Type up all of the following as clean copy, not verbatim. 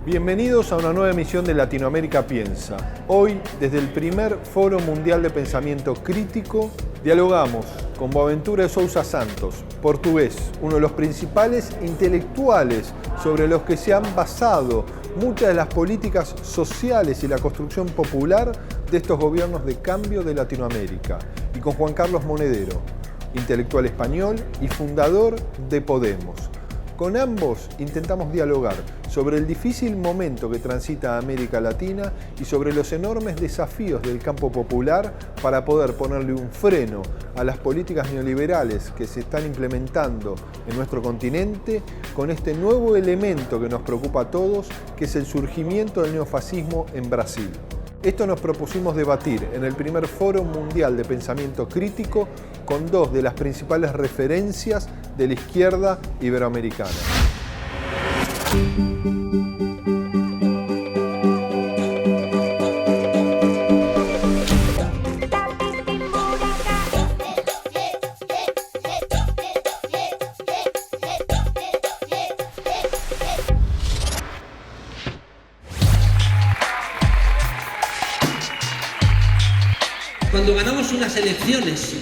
Bienvenidos a una nueva emisión de Latinoamérica Piensa. Hoy, desde el primer Foro Mundial de Pensamiento Crítico, dialogamos con Boaventura de Sousa Santos, portugués, uno de los principales intelectuales sobre los que se han basado muchas de las políticas sociales y la construcción popular de estos gobiernos de cambio de Latinoamérica, y con Juan Carlos Monedero, intelectual español y fundador de Podemos. Con ambos intentamos dialogar sobre el difícil momento que transita América Latina y sobre los enormes desafíos del campo popular para poder ponerle un freno a las políticas neoliberales que se están implementando en nuestro continente con este nuevo elemento que nos preocupa a todos, que es el surgimiento del neofascismo en Brasil. Esto nos propusimos debatir en el primer Foro Mundial de Pensamiento Crítico con dos de las principales referencias de la izquierda iberoamericana. Cuando ganamos unas elecciones,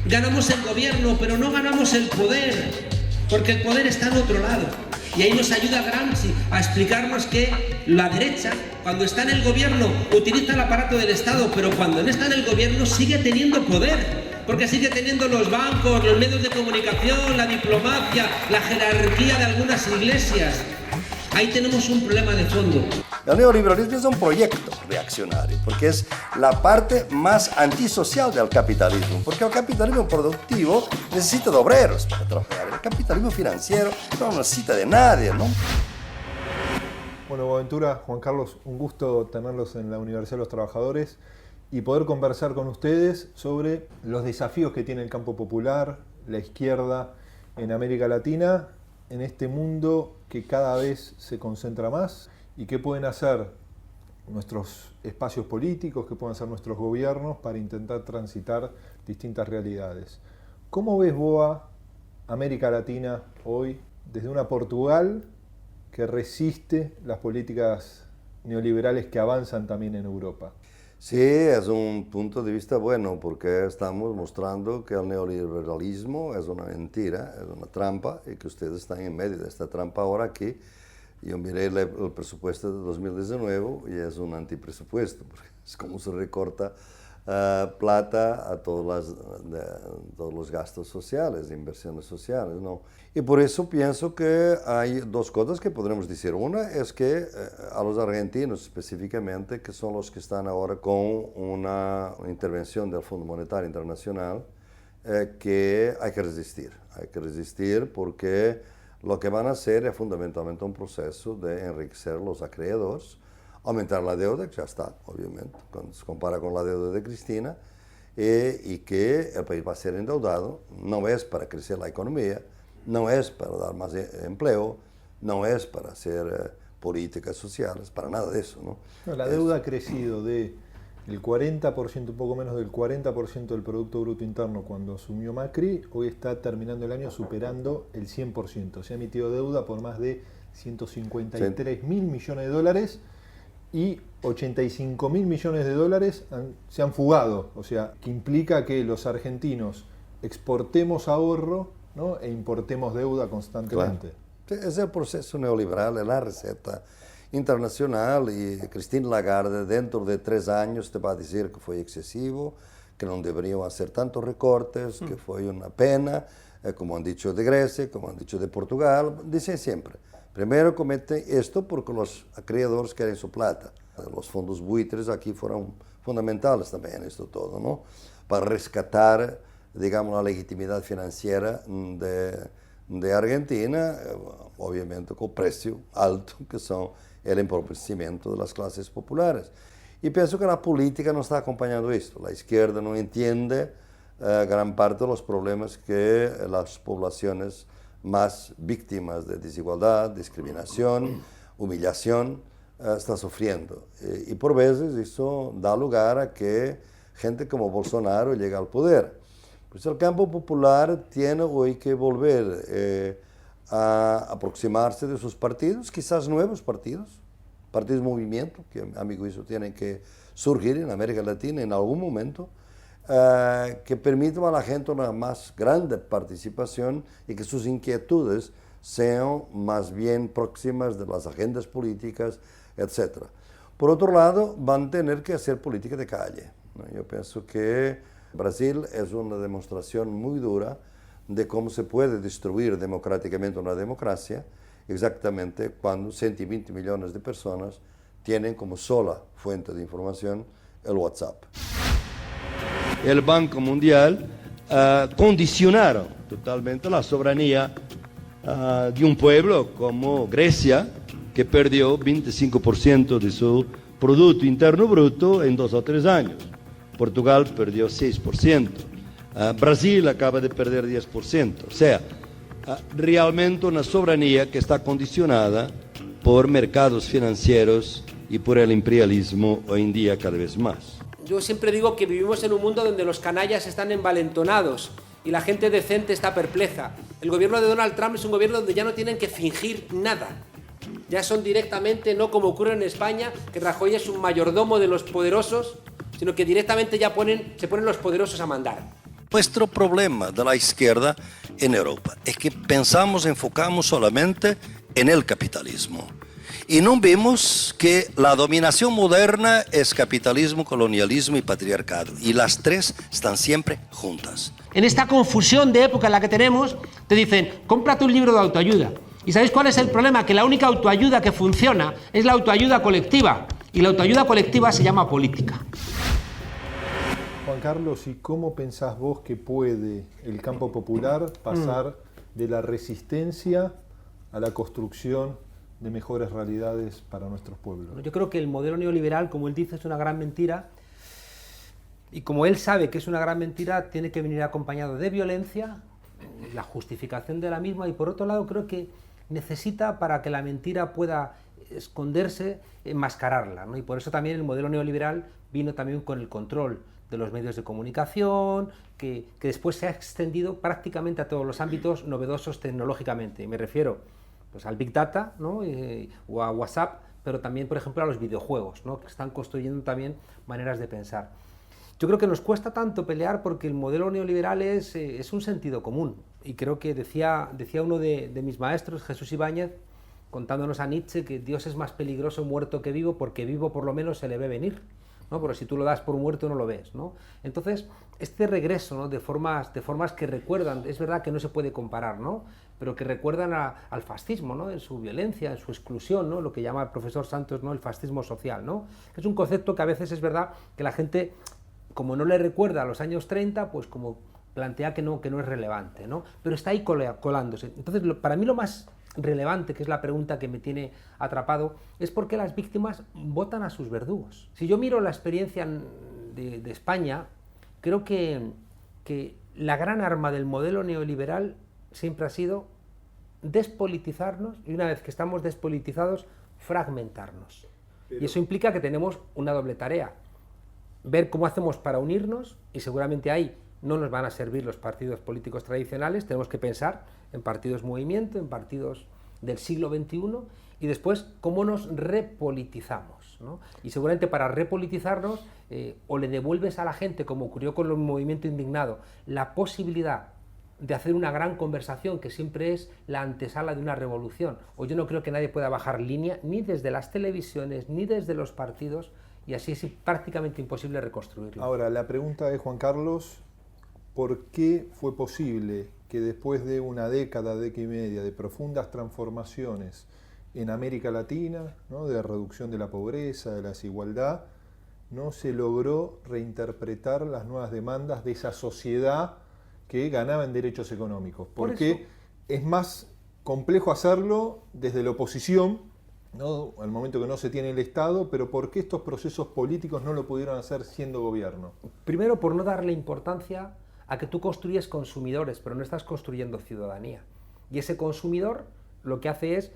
ganamos el gobierno, pero no ganamos el poder, porque el poder está en otro lado. Y ahí nos ayuda Gramsci a explicarnos que la derecha, cuando está en el gobierno, utiliza el aparato del Estado, pero cuando no está en el gobierno sigue teniendo poder, porque sigue teniendo los bancos, los medios de comunicación, la diplomacia, la jerarquía de algunas iglesias. Ahí tenemos un problema de fondo. El neoliberalismo es un proyecto reaccionario, porque es la parte más antisocial del capitalismo, porque el capitalismo productivo necesita de obreros para trabajar, el capitalismo financiero no necesita de nadie, ¿no? Bueno, Boaventura, Juan Carlos, un gusto tenerlos en la Universidad de los Trabajadores y poder conversar con ustedes sobre los desafíos que tiene el campo popular, la izquierda en América Latina, en este mundo que cada vez se concentra más, y qué pueden hacer nuestros espacios políticos, qué pueden hacer nuestros gobiernos para intentar transitar distintas realidades. ¿Cómo ves, Boa, América Latina hoy desde una Portugal que resiste las políticas neoliberales que avanzan también en Europa? Sí, es un punto de vista bueno, porque estamos mostrando que el neoliberalismo es una mentira, es una trampa, y que ustedes están en medio de esta trampa ahora aquí. Yo miré el presupuesto de 2019 y es un antipresupuesto, porque es como se recorta plata a todos los gastos sociales, inversiones sociales, ¿no? Y por eso pienso que hay dos cosas que podremos decir. Una es que a los argentinos específicamente, que son los que están ahora con una intervención del Fondo Monetario Internacional, que hay que resistir. Hay que resistir porque lo que van a hacer es fundamentalmente un proceso de enriquecer los acreedores, aumentar la deuda, que ya está, obviamente, cuando se compara con la deuda de Cristina, y que el país va a ser endeudado, no es para crecer la economía, no es para dar más empleo, no es para hacer políticas sociales, para nada de eso, ¿no? No, la deuda ha crecido de el 40%, un poco menos del 40% del Producto Bruto Interno cuando asumió Macri, hoy está terminando el año superando el 100%. Se ha emitido deuda por más de 153 mil millones de dólares y 85 mil millones de dólares se han fugado. O sea, que implica que los argentinos exportemos ahorro, ¿no?, e importemos deuda constantemente. Claro. Es el proceso neoliberal, es la receta internacional, y Christine Lagarde dentro de 3 años te va a decir que fue excesivo, que no deberían hacer tantos recortes, que fue una pena, como han dicho de Grecia, como han dicho de Portugal, dicen siempre. Primero cometen esto porque los acreedores quieren su plata. Los fondos buitres aquí fueron fundamentales también en esto todo, ¿no? Para rescatar, digamos, la legitimidad financiera de Argentina, obviamente con precio alto, que son el empobrecimiento de las clases populares. Y pienso que la política no está acompañando esto. La izquierda no entiende gran parte de los problemas que las poblaciones más víctimas de desigualdad, discriminación, humillación, están sufriendo. Y por veces eso da lugar a que gente como Bolsonaro llegue al poder. Pues el campo popular tiene hoy que volver a aproximarse de sus partidos, quizás nuevos partidos, partidos de movimiento, que a mi juicio tienen que surgir en América Latina en algún momento, que permitan a la gente una más grande participación y que sus inquietudes sean más bien próximas de las agendas políticas, etc. Por otro lado, van a tener que hacer política de calle, ¿no? Yo pienso que Brasil es una demostración muy dura de cómo se puede destruir democráticamente una democracia, exactamente cuando 120 millones de personas tienen como sola fuente de información el WhatsApp. El Banco Mundial condicionaron totalmente la soberanía de un pueblo como Grecia, que perdió 25% de su Producto Interno Bruto en 2 o 3 años. Portugal perdió 6%. Brasil acaba de perder 10%. O sea, realmente una soberanía que está condicionada por mercados financieros y por el imperialismo hoy en día cada vez más. Yo siempre digo que vivimos en un mundo donde los canallas están envalentonados y la gente decente está perpleja. El gobierno de Donald Trump es un gobierno donde ya no tienen que fingir nada. Ya son directamente, no como ocurre en España, que Rajoy es un mayordomo de los poderosos, sino que directamente ya se ponen los poderosos a mandar. Nuestro problema de la izquierda en Europa es que enfocamos solamente en el capitalismo. Y no vemos que la dominación moderna es capitalismo, colonialismo y patriarcado. Y las tres están siempre juntas. En esta confusión de época en la que tenemos, te dicen, cómprate un libro de autoayuda. ¿Y sabéis cuál es el problema? Que la única autoayuda que funciona es la autoayuda colectiva. Y la autoayuda colectiva se llama política. Juan Carlos, ¿y cómo pensás vos que puede el campo popular pasar de la resistencia a la construcción de mejores realidades para nuestros pueblos? Yo creo que el modelo neoliberal, como él dice, es una gran mentira, y como él sabe que es una gran mentira, tiene que venir acompañado de violencia, la justificación de la misma, y por otro lado creo que necesita, para que la mentira pueda esconderse, enmascararla, ¿no? Y por eso también el modelo neoliberal vino también con el control de los medios de comunicación, que después se ha extendido prácticamente a todos los ámbitos novedosos tecnológicamente. Y me refiero pues al Big Data, ¿no? O a WhatsApp, pero también, por ejemplo, a los videojuegos, ¿no? Que están construyendo también maneras de pensar. Yo creo que nos cuesta tanto pelear porque el modelo neoliberal es un sentido común. Y creo que decía uno de mis maestros, Jesús Ibáñez, contándonos a Nietzsche, que Dios es más peligroso muerto que vivo, porque vivo por lo menos se le ve venir, ¿no? Pero si tú lo das por muerto no lo ves, ¿no? Entonces, este regreso, ¿no? de formas que recuerdan, es verdad que no se puede comparar, ¿no? Pero que recuerdan al fascismo, ¿no? En su violencia, en su exclusión, ¿no? Lo que llama el profesor Santos, ¿no? El fascismo social, ¿no? Es un concepto que a veces es verdad que la gente, como no le recuerda a los años 30, pues como plantea que no es relevante, ¿no? Pero está ahí colándose. Entonces, para mí lo más relevante, que es la pregunta que me tiene atrapado, es por qué las víctimas votan a sus verdugos. Si yo miro la experiencia de España, creo que la gran arma del modelo neoliberal siempre ha sido despolitizarnos, y una vez que estamos despolitizados, fragmentarnos. Y eso implica que tenemos una doble tarea: ver cómo hacemos para unirnos, y seguramente ahí no nos van a servir los partidos políticos tradicionales, tenemos que pensar en partidos movimiento, en partidos del siglo XXI, y después cómo nos repolitizamos, ¿no? Y seguramente para repolitizarnos, o le devuelves a la gente, como ocurrió con el movimiento indignado, la posibilidad de hacer una gran conversación, que siempre es la antesala de una revolución, o yo no creo que nadie pueda bajar línea, ni desde las televisiones, ni desde los partidos, y así es prácticamente imposible reconstruirlo. Ahora, la pregunta es, Juan Carlos, ¿por qué fue posible que después de una década y media de profundas transformaciones en América Latina, ¿no? De reducción de la pobreza, de la desigualdad, no se logró reinterpretar las nuevas demandas de esa sociedad que ganaba en derechos económicos? Porque es más complejo hacerlo desde la oposición, ¿no? Al momento que no se tiene el Estado, pero ¿por qué estos procesos políticos no lo pudieron hacer siendo gobierno? Primero, por no darle importancia a que tú construyes consumidores, pero no estás construyendo ciudadanía. Y ese consumidor lo que hace es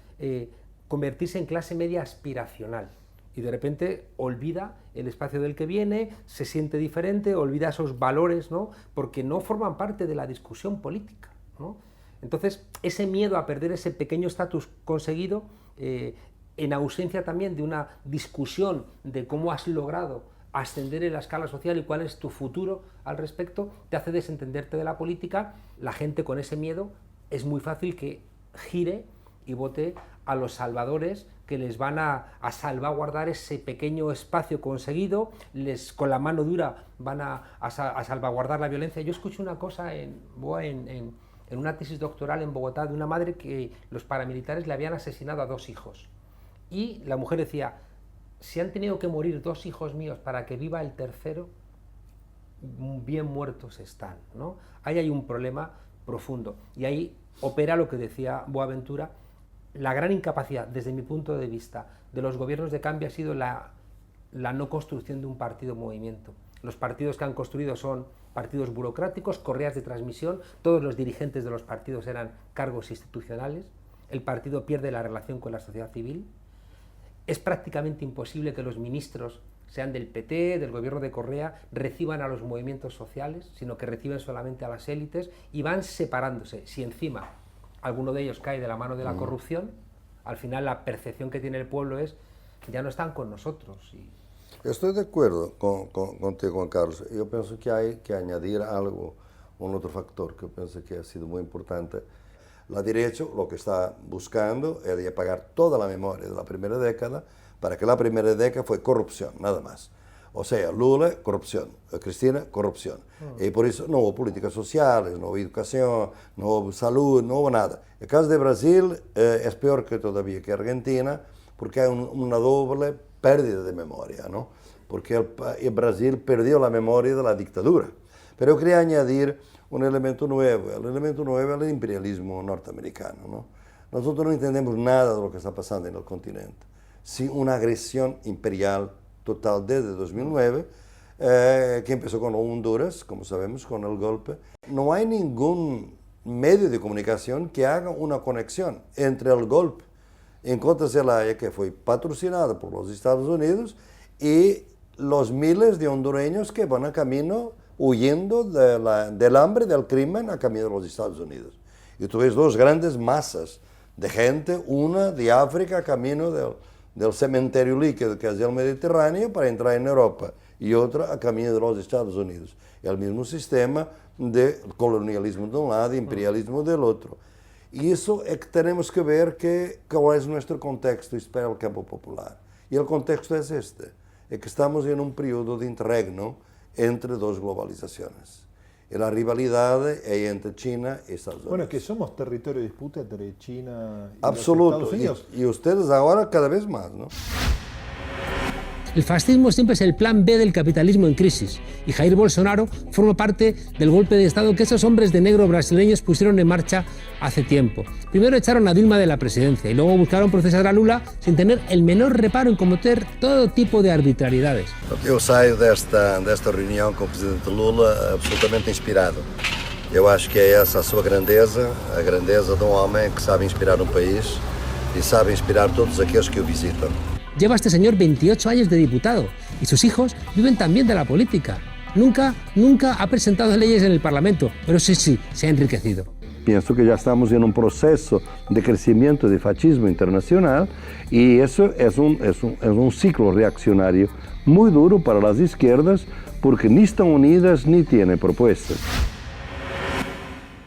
convertirse en clase media aspiracional. Y de repente olvida el espacio del que viene, se siente diferente, olvida esos valores, ¿no? Porque no forman parte de la discusión política, ¿no? Entonces, ese miedo a perder ese pequeño estatus conseguido en ausencia también de una discusión de cómo has logrado ascender en la escala social y cuál es tu futuro al respecto, te hace desentenderte de la política. La gente con ese miedo es muy fácil que gire y vote a los salvadores que les van a salvaguardar ese pequeño espacio conseguido, con la mano dura van a salvaguardar la violencia. Yo escuché una cosa en una tesis doctoral en Bogotá de una madre que los paramilitares le habían asesinado a 2 hijos. Y la mujer decía, si han tenido que morir 2 hijos míos para que viva el tercero, bien muertos están, ¿no? Ahí hay un problema profundo. Y ahí opera lo que decía Boaventura. La gran incapacidad, desde mi punto de vista, de los gobiernos de cambio ha sido la no construcción de un partido-movimiento. Los partidos que han construido son partidos burocráticos, correas de transmisión, todos los dirigentes de los partidos eran cargos institucionales, el partido pierde la relación con la sociedad civil, es prácticamente imposible que los ministros, sean del PT, del gobierno de Correa, reciban a los movimientos sociales, sino que reciben solamente a las élites y van separándose. Si encima alguno de ellos cae de la mano de la corrupción, al final la percepción que tiene el pueblo es que ya no están con nosotros. Estoy de acuerdo contigo, Juan Carlos. Yo pienso que hay que añadir algo, un otro factor que pienso que ha sido muy importante. La derecha lo que está buscando es de apagar toda la memoria de la primera década, para que la primera década fue corrupción, nada más. O sea, Lula, corrupción, Cristina, corrupción. Y por eso no hubo políticas sociales, no hubo educación, no hubo salud, no hubo nada. El caso de Brasil es peor que todavía que Argentina, porque hay una doble pérdida de memoria, ¿no? Porque el Brasil perdió la memoria de la dictadura. Pero yo quería añadir un elemento nuevo. El elemento nuevo es el imperialismo norteamericano, ¿no? Nosotros no entendemos nada de lo que está pasando en el continente sin una agresión imperial total desde 2009, que empezó con Honduras, como sabemos, con el golpe. No hay ningún medio de comunicación que haga una conexión entre el golpe en contra Zelaya, que fue patrocinado por los Estados Unidos, y los miles de hondureños que van a camino huyendo del hambre, del crimen, a camino de los Estados Unidos. Y tú ves 2 grandes masas de gente, una de África a camino del cementerio líquido que es el Mediterráneo para entrar en Europa y otra a camino de los Estados Unidos. El mismo sistema de colonialismo de un lado y imperialismo del otro. Y eso es que tenemos que ver cuál es nuestro contexto para el campo popular. Y el contexto es este, es que estamos en un periodo de interregno entre 2 globalizaciones. Y la rivalidad es entre China y Estados Unidos. Bueno, es que somos territorio de disputa entre China y Absoluto. los Estados Unidos. Y ustedes ahora cada vez más, ¿no? El fascismo siempre es el plan B del capitalismo en crisis, y Jair Bolsonaro forma parte del golpe de Estado que esos hombres de negro brasileños pusieron en marcha hace tiempo. Primero echaron a Dilma de la presidencia y luego buscaron procesar a Lula sin tener el menor reparo en cometer todo tipo de arbitrariedades. Eu saio desta reunião com o presidente Lula absolutamente inspirado. Eu acho que é essa a sua grandeza, a grandeza de um homem que sabe inspirar um país e sabe inspirar todos aqueles que o visitam. Lleva este señor 28 años de diputado y sus hijos viven también de la política. Nunca ha presentado leyes en el Parlamento, pero sí, se ha enriquecido. Pienso que ya estamos en un proceso de crecimiento de fascismo internacional y eso es un ciclo reaccionario muy duro para las izquierdas porque ni están unidas ni tienen propuestas.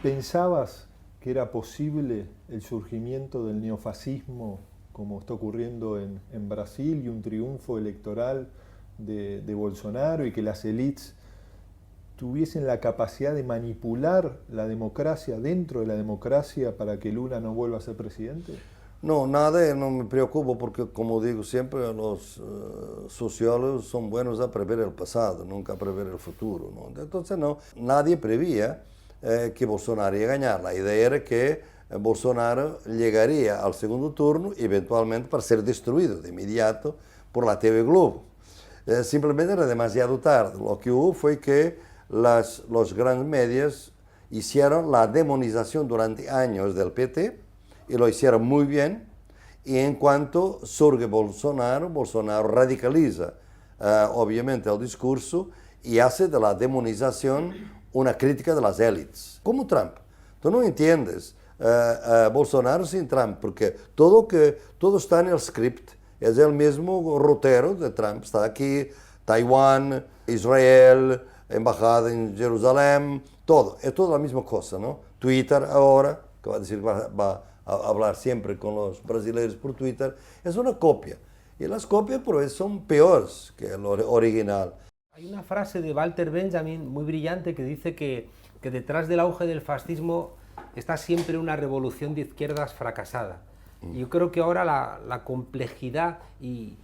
¿Pensabas que era posible el surgimiento del neofascismo como está ocurriendo en Brasil y un triunfo electoral de Bolsonaro y que las élites tuviesen la capacidad de manipular la democracia dentro de la democracia para que Lula no vuelva a ser presidente? No, nada, no me preocupo porque, como digo siempre, los sociólogos son buenos a prever el pasado, nunca a prever el futuro, ¿no? Entonces, no, nadie prevía que Bolsonaro iba a ganar. La idea era que Bolsonaro llegaría al segundo turno, eventualmente para ser destruido de inmediato por la TV Globo. Simplemente era demasiado tarde. Lo que hubo fue que los grandes medios hicieron la demonización durante años del PT y lo hicieron muy bien. Y en cuanto surge Bolsonaro radicaliza obviamente el discurso y hace de la demonización una crítica de las élites, como Trump. Tú no entiendes Bolsonaro sin Trump, porque todo está en el script, es el mismo rotero de Trump, está aquí, Taiwán, Israel, embajada en Jerusalén, todo, es toda la misma cosa, ¿no? Twitter ahora, que va a decir, va a hablar siempre con los brasileños por Twitter, es una copia, y las copias por eso son peores que el original. Hay una frase de Walter Benjamin muy brillante que dice que detrás del auge del fascismo está siempre una revolución de izquierdas fracasada. Y yo creo que ahora la complejidad y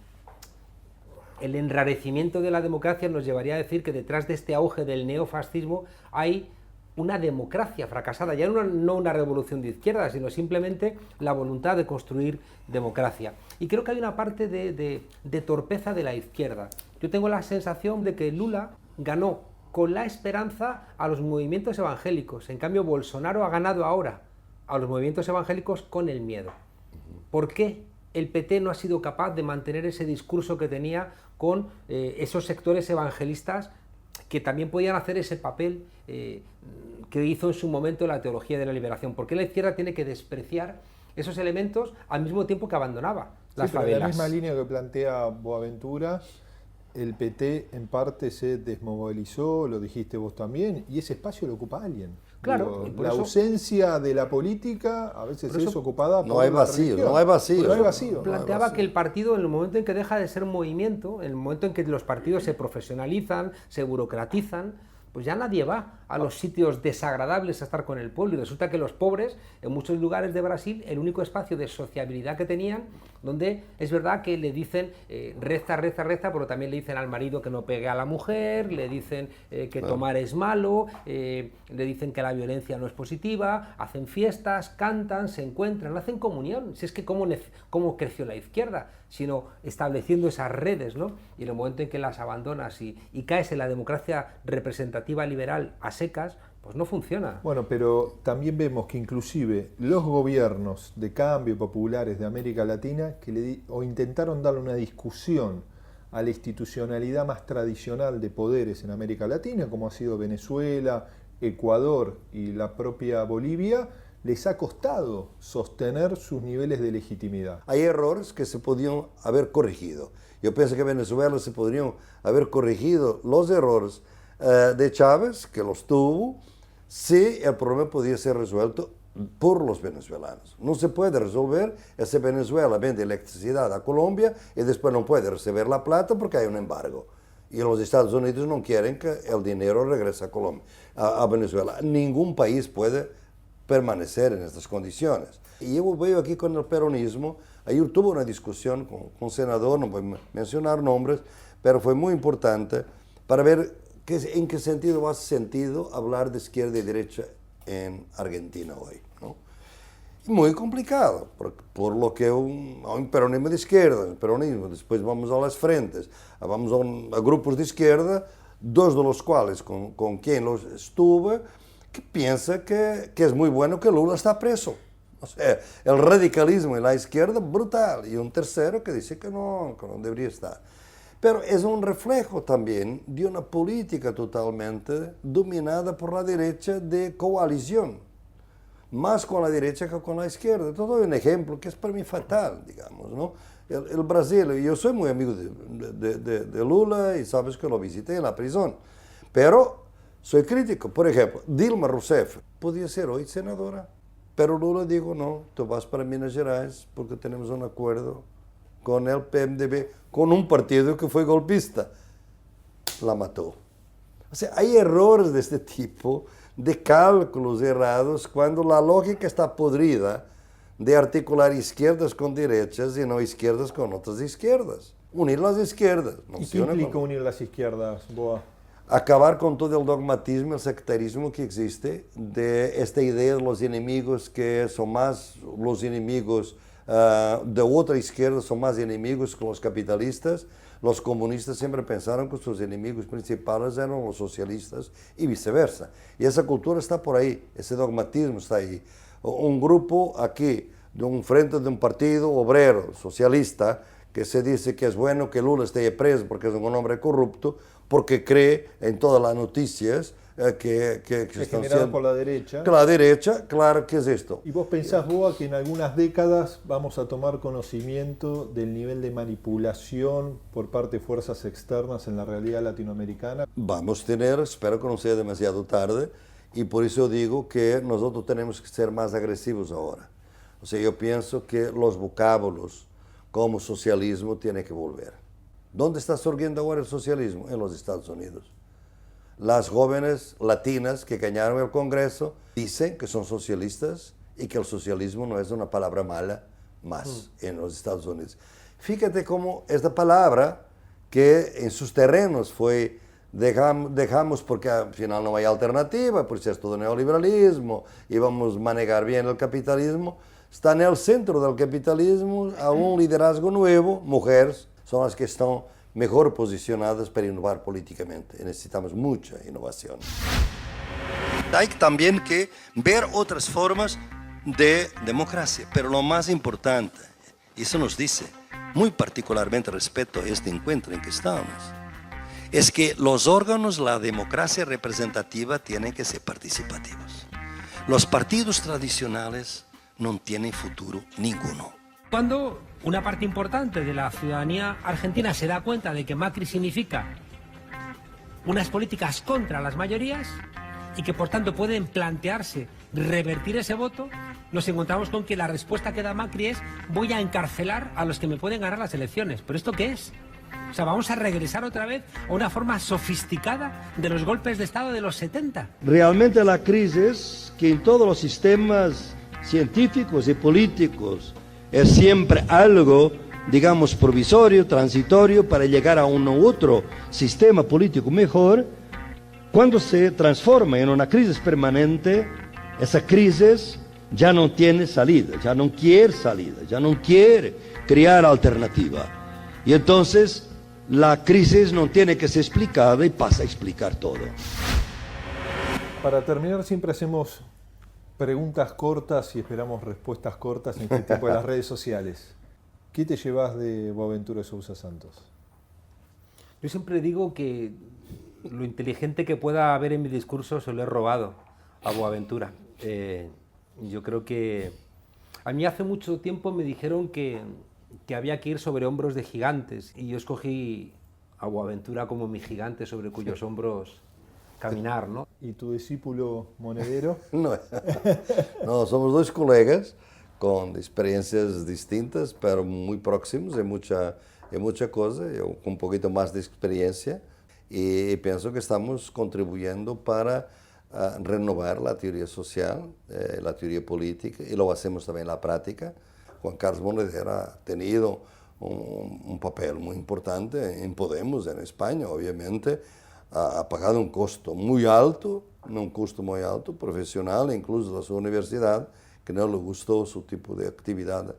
el enrarecimiento de la democracia nos llevaría a decir que detrás de este auge del neofascismo hay una democracia fracasada, ya no una revolución de izquierdas, sino simplemente la voluntad de construir democracia. Y creo que hay una parte de torpeza de la izquierda. Yo tengo la sensación de que Lula ganó con la esperanza a los movimientos evangélicos, en cambio Bolsonaro ha ganado ahora a los movimientos evangélicos con el miedo. ¿Por qué el PT no ha sido capaz de mantener ese discurso que tenía con esos sectores evangelistas que también podían hacer ese papel que hizo en su momento la teología de la liberación? ¿Por qué la izquierda tiene que despreciar esos elementos al mismo tiempo que abandonaba las favelas? En la misma línea que plantea Boaventura, el PT en parte se desmovilizó, lo dijiste vos también, y ese espacio lo ocupa alguien. Claro, Digo, la ausencia de la política a veces es ocupada por no hay vacío, religión. no hay vacío. No hay vacío. Planteaba que el partido, en el momento en que deja de ser movimiento, en el momento en que los partidos se profesionalizan, se burocratizan, pues ya nadie va a los sitios desagradables a estar con el pueblo, y resulta que los pobres, en muchos lugares de Brasil, el único espacio de sociabilidad que tenían, donde es verdad que le dicen reza, reza, reza, pero también le dicen al marido que no pegue a la mujer, le dicen que tomar es malo, le dicen que la violencia no es positiva, hacen fiestas, cantan, se encuentran, hacen comunión. Si es que cómo creció la izquierda, sino estableciendo esas redes, ¿no? Y en el momento en que las abandonas y caes en la democracia representativa liberal a secas, pues no funciona. Bueno, pero también vemos que inclusive los gobiernos de cambio populares de América Latina o intentaron darle una discusión a la institucionalidad más tradicional de poderes en América Latina, como ha sido Venezuela, Ecuador y la propia Bolivia, les ha costado sostener sus niveles de legitimidad. Hay errores que se podían haber corregido. Yo pienso que en Venezuela se podrían haber corregido los errores de Chávez, que los tuvo, si el problema podía ser resuelto por los venezolanos. No se puede resolver si Venezuela vende electricidad a Colombia y después no puede recibir la plata porque hay un embargo. Y los Estados Unidos no quieren que el dinero regrese a Colombia, a Venezuela. Ningún país puede permanecer en estas condiciones. Y yo veo aquí con el peronismo, ayer tuve una discusión con un senador, no voy a mencionar nombres, pero fue muy importante para ver en qué sentido hace sentido hablar de izquierda y derecha en Argentina hoy, ¿no? Muy complicado, por lo que un peronismo de izquierda, después vamos a las frentes, vamos a grupos de izquierda, dos de los cuales con quien los estuve, que piensa que es muy bueno que Lula está preso. O sea, el radicalismo en la izquierda brutal, y un tercero que dice que no debería estar. Pero es un reflejo también de una política totalmente dominada por la derecha de coalición, más con la derecha que con la izquierda. Te doy un ejemplo que es para mí fatal, digamos, ¿no? El Brasil, yo soy muy amigo de Lula y sabes que lo visité en la prisión, pero soy crítico. Por ejemplo, Dilma Rousseff podía ser hoy senadora, pero Lula dijo, no, tú vas para Minas Gerais porque tenemos un acuerdo con el PMDB, con un partido que fue golpista. La mató. O sea, hay errores de este tipo, de cálculos errados, cuando la lógica está podrida de articular izquierdas con derechas y no izquierdas con otras izquierdas. Unir las izquierdas. ¿Y qué implica unir las izquierdas, Boa? Acabar con todo el dogmatismo, el sectarismo que existe, de esta idea de los enemigos que son más los enemigos de otra izquierda, son más enemigos que los capitalistas. Los comunistas siempre pensaron que sus enemigos principales eran los socialistas y viceversa. Y esa cultura está por ahí, ese dogmatismo está ahí. Un grupo aquí, de un frente de un partido obrero, socialista, que se dice que es bueno que Lula esté preso porque es un hombre corrupto, porque cree en todas las noticias que es generada por la derecha. Que la derecha, claro que es esto. ¿Y vos pensás, Boa, que en algunas décadas vamos a tomar conocimiento del nivel de manipulación por parte de fuerzas externas en la realidad latinoamericana? Vamos a tener, espero que no sea demasiado tarde, y por eso digo que nosotros tenemos que ser más agresivos ahora. O sea, yo pienso que los vocábulos como socialismo tienen que volver. ¿Dónde está surgiendo ahora el socialismo? En los Estados Unidos. Las jóvenes latinas que ganaron el Congreso dicen que son socialistas y que el socialismo no es una palabra mala más en los Estados Unidos. Fíjate cómo esta palabra que en sus terrenos fue dejamos porque al final no hay alternativa, por eso es todo neoliberalismo y vamos a manejar bien el capitalismo, está en el centro del capitalismo a un liderazgo nuevo, mujeres son las que están mejor posicionadas para innovar políticamente. Necesitamos mucha innovación. Hay también que ver otras formas de democracia, pero lo más importante, y eso nos dice muy particularmente respecto a este encuentro en que estamos, es que los órganos, la democracia representativa tienen que ser participativos. Los partidos tradicionales no tienen futuro ninguno. Cuando una parte importante de la ciudadanía argentina se da cuenta de que Macri significa unas políticas contra las mayorías y que por tanto pueden plantearse revertir ese voto, nos encontramos con que la respuesta que da Macri es: voy a encarcelar a los que me pueden ganar las elecciones. ¿Pero esto qué es? O sea, vamos a regresar otra vez a una forma sofisticada de los golpes de Estado de los 70. Realmente la crisis que en todos los sistemas científicos y políticos es siempre algo, digamos, provisorio, transitorio, para llegar a un otro sistema político mejor. Cuando se transforma en una crisis permanente, esa crisis ya no tiene salida, ya no quiere crear alternativa. Y entonces la crisis no tiene que ser explicada y pasa a explicar todo. Para terminar, siempre hacemos preguntas cortas y esperamos respuestas cortas en este tipo de las redes sociales. ¿Qué te llevas de Boaventura de Sousa Santos? Yo siempre digo que lo inteligente que pueda haber en mi discurso se lo he robado a Boaventura. Yo creo que a mí hace mucho tiempo me dijeron que había que ir sobre hombros de gigantes y yo escogí a Boaventura como mi gigante sobre cuyos hombros caminar, ¿no? ¿Y tu discípulo Monedero? No, somos dos colegas con experiencias distintas, pero muy próximos en mucha cosa, yo con un poquito más de experiencia, y pienso que estamos contribuyendo para renovar la teoría social, la teoría política, y lo hacemos también en la práctica. Juan Carlos Monedero ha tenido un papel muy importante en Podemos, en España, obviamente. Ha pagado un costo muy alto, profesional, incluso de su universidad, que no le gustó su tipo de actividad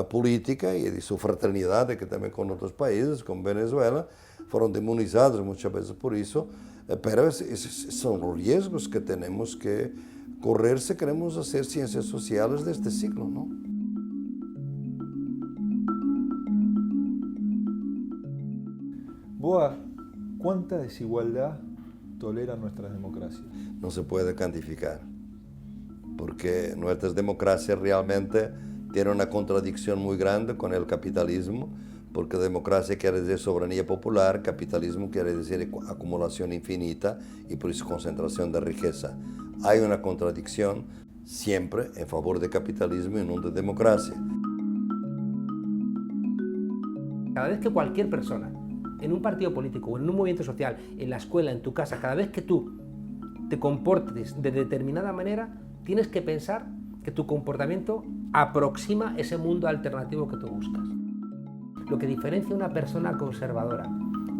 política y de su fraternidad, que también con otros países, con Venezuela, fueron demonizados muchas veces por eso, pero son los riesgos que tenemos que correr si queremos hacer ciencias sociales de este siglo, ¿no? Boa, ¿cuánta desigualdad toleran nuestras democracias? No se puede cuantificar, porque nuestras democracias realmente tienen una contradicción muy grande con el capitalismo, porque democracia quiere decir soberanía popular, capitalismo quiere decir acumulación infinita y por eso concentración de riqueza. Hay una contradicción siempre en favor del capitalismo y no de democracia. Cada vez que cualquier persona, en un partido político o en un movimiento social, en la escuela, en tu casa, cada vez que tú te comportes de determinada manera, tienes que pensar que tu comportamiento aproxima ese mundo alternativo que tú buscas. Lo que diferencia a una persona conservadora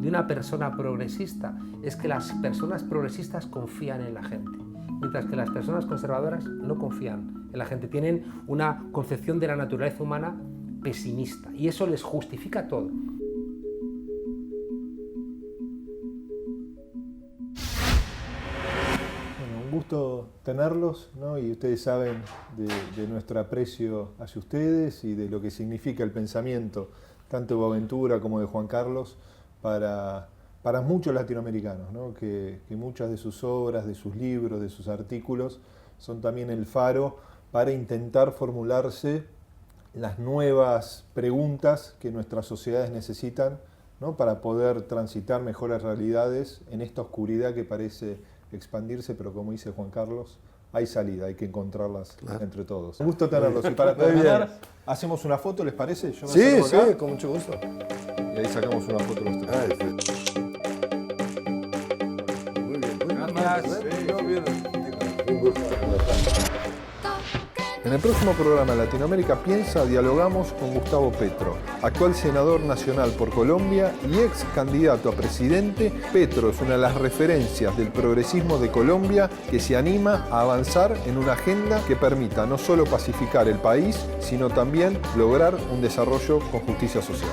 de una persona progresista es que las personas progresistas confían en la gente, mientras que las personas conservadoras no confían en la gente, tienen una concepción de la naturaleza humana pesimista y eso les justifica todo. Un gusto tenerlos, ¿no? Y ustedes saben de nuestro aprecio hacia ustedes y de lo que significa el pensamiento tanto de Boaventura como de Juan Carlos para para muchos latinoamericanos, ¿no? que muchas de sus obras, de sus libros, de sus artículos son también el faro para intentar formularse las nuevas preguntas que nuestras sociedades necesitan, ¿no? Para poder transitar mejores realidades en esta oscuridad que parece expandirse, pero como dice Juan Carlos, hay salida, hay que encontrarlas entre todos. Un gusto tenerlos. Y para terminar, hacemos una foto, ¿les parece? Yo me acerco acá, sí, con mucho gusto. y ahí sacamos una foto los tres. Muy bien. Gracias. En el próximo programa Latinoamérica Piensa dialogamos con Gustavo Petro, actual senador nacional por Colombia y ex candidato a presidente. Petro es una de las referencias del progresismo de Colombia que se anima a avanzar en una agenda que permita no solo pacificar el país, sino también lograr un desarrollo con justicia social.